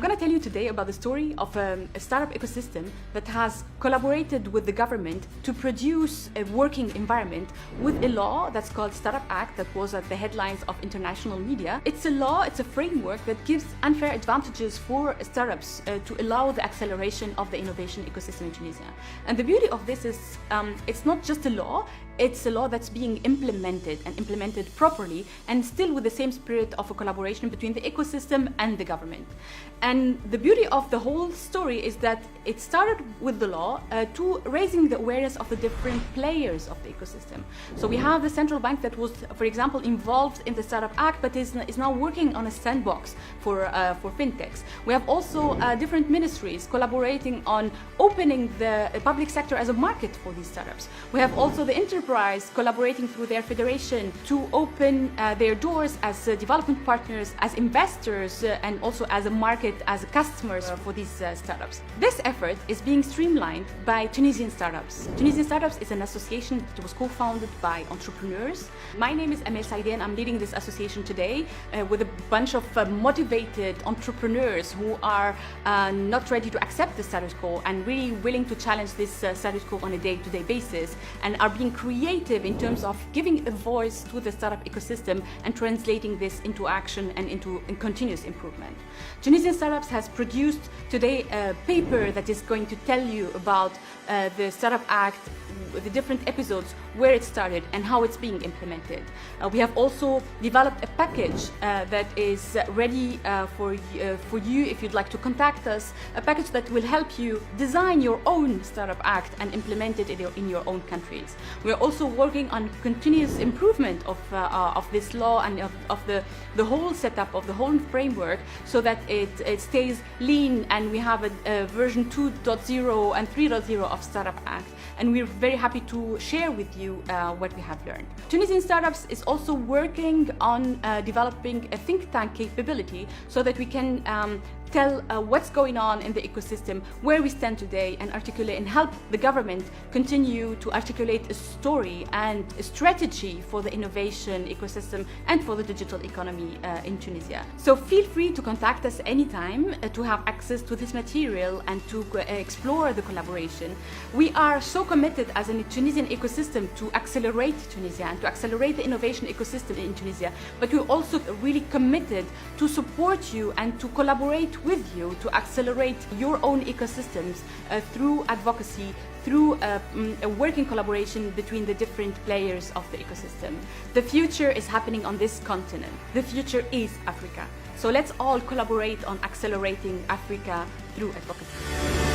I'm going to tell you today about the story of a startup ecosystem that has collaborated with the government to produce a working environment with a law that's called Startup Act that was at the headlines of international media. It's a law, it's a framework that gives unfair advantages for startups to allow the acceleration of the innovation ecosystem in Tunisia. And the beauty of this is it's not just a law, it's a law that's being implemented and implemented properly and still with the same spirit of a collaboration between the ecosystem and the government. And the beauty of the whole story is that it started with the law to raising the awareness of the different players of the ecosystem. So we have the central bank that was, for example, involved in the Startup Act, but is now working on a sandbox for fintechs. We have also different ministries collaborating on opening the public sector as a market for these startups. We have also the enterprise collaborating through their federation to open their doors as development partners, as investors, and also as a market, as customers for these startups. This effort is being streamlined by Tunisian Startups. Tunisian Startups is an association that was co-founded by entrepreneurs. My name is Amel Saidi and I'm leading this association today with a bunch of motivated entrepreneurs who are not ready to accept the status quo and really willing to challenge this status quo on a day-to-day basis, and are being creative in terms of giving a voice to the startup ecosystem and translating this into action and into continuous improvement. Tunisian Startups has produced today a paper that is going to tell you about the Startup Act, the different episodes, where it started and how it's being implemented. We have also developed a package that is ready for you if you'd like to contact us, a package that will help you design your own Startup Act and implement it in your own countries. We're also working on continuous improvement of this law and of the whole setup of the whole framework so that it stays lean, and we have a version 2.0 and 3.0 of Startup Act, and we're very happy to share with you what we have learned. Tunisian Startups is also working on developing a think tank capability so that we can tell what's going on in the ecosystem, where we stand today, and articulate and help the government continue to articulate a story and a strategy for the innovation ecosystem and for the digital economy in Tunisia. So feel free to contact us anytime to have access to this material and to explore the collaboration. We are so committed as a Tunisian ecosystem to accelerate Tunisia and to accelerate the innovation ecosystem in Tunisia, but we're also really committed to support you and to collaborate with you to accelerate your own ecosystems through advocacy, through a working collaboration between the different players of the ecosystem. The future is happening on this continent. The future is Africa. So let's all collaborate on accelerating Africa through advocacy.